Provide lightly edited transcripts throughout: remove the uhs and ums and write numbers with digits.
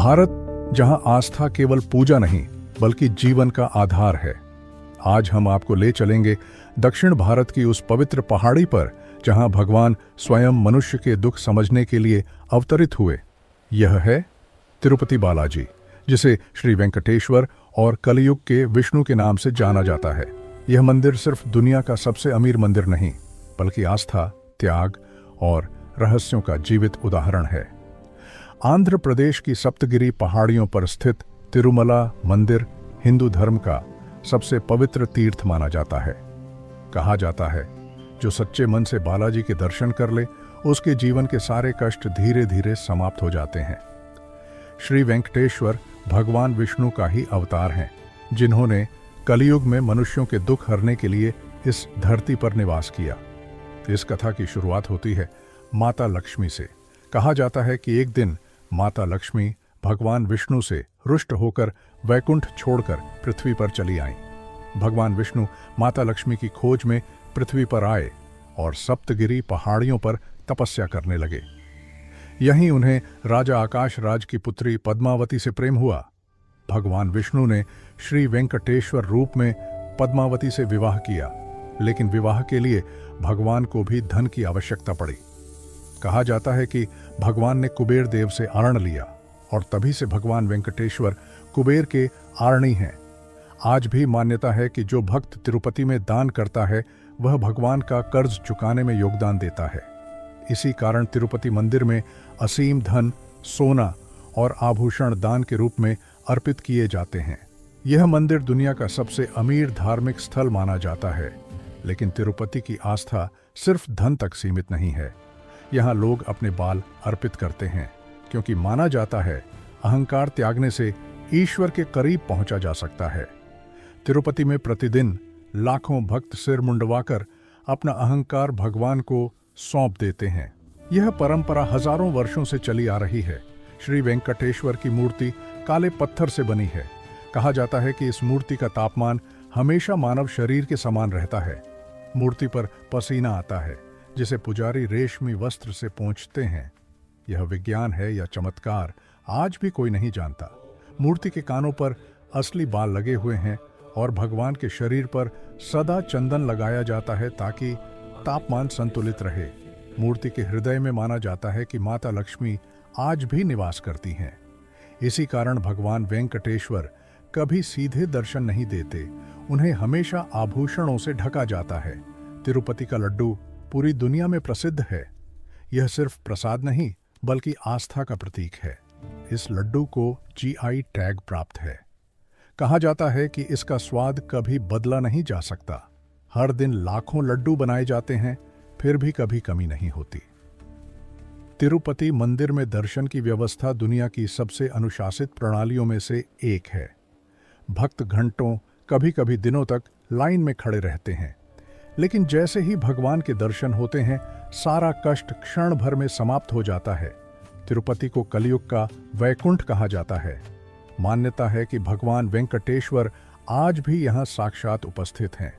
भारत, जहां आस्था केवल पूजा नहीं बल्कि जीवन का आधार है। आज हम आपको ले चलेंगे दक्षिण भारत की उस पवित्र पहाड़ी पर जहां भगवान स्वयं मनुष्य के दुख समझने के लिए अवतरित हुए। यह है तिरुपति बालाजी, जिसे श्री वेंकटेश्वर और कलयुग के विष्णु के नाम से जाना जाता है। यह मंदिर सिर्फ दुनिया का सबसे अमीर मंदिर नहीं, बल्कि आस्था, त्याग और रहस्यों का जीवित उदाहरण है। आंध्र प्रदेश की सप्तगिरी पहाड़ियों पर स्थित तिरुमला मंदिर हिंदू धर्म का सबसे पवित्र तीर्थ माना जाता है। कहा जाता है, जो सच्चे मन से बालाजी के दर्शन कर ले, उसके जीवन के सारे कष्ट धीरे धीरे समाप्त हो जाते हैं। श्री वेंकटेश्वर भगवान विष्णु का ही अवतार हैं, जिन्होंने कलयुग में मनुष्यों के दुख हरने के लिए इस धरती पर निवास किया। इस कथा की शुरुआत होती है माता लक्ष्मी से। कहा जाता है कि एक दिन माता लक्ष्मी भगवान विष्णु से रुष्ट होकर वैकुंठ छोड़कर पृथ्वी पर चली आईं। भगवान विष्णु माता लक्ष्मी की खोज में पृथ्वी पर आए और सप्तगिरी पहाड़ियों पर तपस्या करने लगे। यहीं उन्हें राजा आकाश राज की पुत्री पद्मावती से प्रेम हुआ। भगवान विष्णु ने श्री वेंकटेश्वर रूप में पद्मावती से विवाह किया, लेकिन विवाह के लिए भगवान को भी धन की आवश्यकता पड़ी। कहा जाता है कि भगवान ने कुबेर देव से आरण लिया और तभी से भगवान वेंकटेश्वर कुबेर के आरणी हैं। आज भी मान्यता है कि जो भक्त तिरुपति में दान करता है, वह भगवान का कर्ज चुकाने में योगदान देता है। इसी कारण तिरुपति मंदिर में असीम धन, सोना और आभूषण दान के रूप में अर्पित किए जाते हैं। यह मंदिर दुनिया का सबसे अमीर धार्मिक स्थल माना जाता है, लेकिन तिरुपति की आस्था सिर्फ धन तक सीमित नहीं है। यहाँ लोग अपने बाल अर्पित करते हैं, क्योंकि माना जाता है अहंकार त्यागने से ईश्वर के करीब पहुंचा जा सकता है। तिरुपति में प्रतिदिन लाखों भक्त सिर मुंडवाकर अपना अहंकार भगवान को सौंप देते हैं। यह परंपरा हजारों वर्षों से चली आ रही है। श्री वेंकटेश्वर की मूर्ति काले पत्थर से बनी है। कहा जाता है कि इस मूर्ति का तापमान हमेशा मानव शरीर के समान रहता है। मूर्ति पर पसीना आता है, जिसे पुजारी रेशमी वस्त्र से पोंछते हैं। यह विज्ञान है या चमत्कार, आज भी कोई नहीं जानता। मूर्ति के कानों पर असली बाल लगे हुए हैं और भगवान के शरीर पर सदा चंदन लगाया जाता है ताकि तापमान संतुलित रहे। मूर्ति के हृदय में माना जाता है कि माता लक्ष्मी आज भी निवास करती हैं। इसी कारण भगवान वेंकटेश्वर कभी सीधे दर्शन नहीं देते, उन्हें हमेशा आभूषणों से ढका जाता है। तिरुपति का लड्डू पूरी दुनिया में प्रसिद्ध है। यह सिर्फ प्रसाद नहीं बल्कि आस्था का प्रतीक है। इस लड्डू को जीआई टैग प्राप्त है। कहा जाता है कि इसका स्वाद कभी बदला नहीं जा सकता। हर दिन लाखों लड्डू बनाए जाते हैं, फिर भी कभी कमी नहीं होती। तिरुपति मंदिर में दर्शन की व्यवस्था दुनिया की सबसे अनुशासित प्रणालियों में से एक है। भक्त घंटों, कभी कभी दिनों तक लाइन में खड़े रहते हैं, लेकिन जैसे ही भगवान के दर्शन होते हैं, सारा कष्ट क्षण भर में समाप्त हो जाता है। तिरुपति को कलयुग का वैकुंठ कहा जाता है। मान्यता है कि भगवान वेंकटेश्वर आज भी यहाँ साक्षात उपस्थित हैं।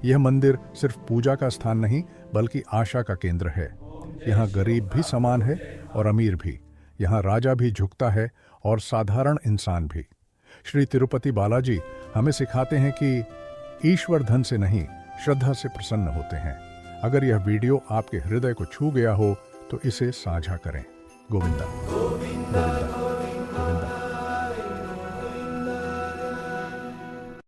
यह मंदिर सिर्फ पूजा का स्थान नहीं बल्कि आशा का केंद्र है। यहाँ गरीब भी समान है और अमीर भी। यहाँ राजा भी झुकता है और साधारण इंसान भी। श्री तिरुपति बालाजी हमें सिखाते हैं कि ईश्वर धन से नहीं, श्रद्धा से प्रसन्न होते हैं। अगर यह वीडियो आपके हृदय को छू गया हो तो इसे साझा करें। गोविंदा गोविंदा गोविंदा।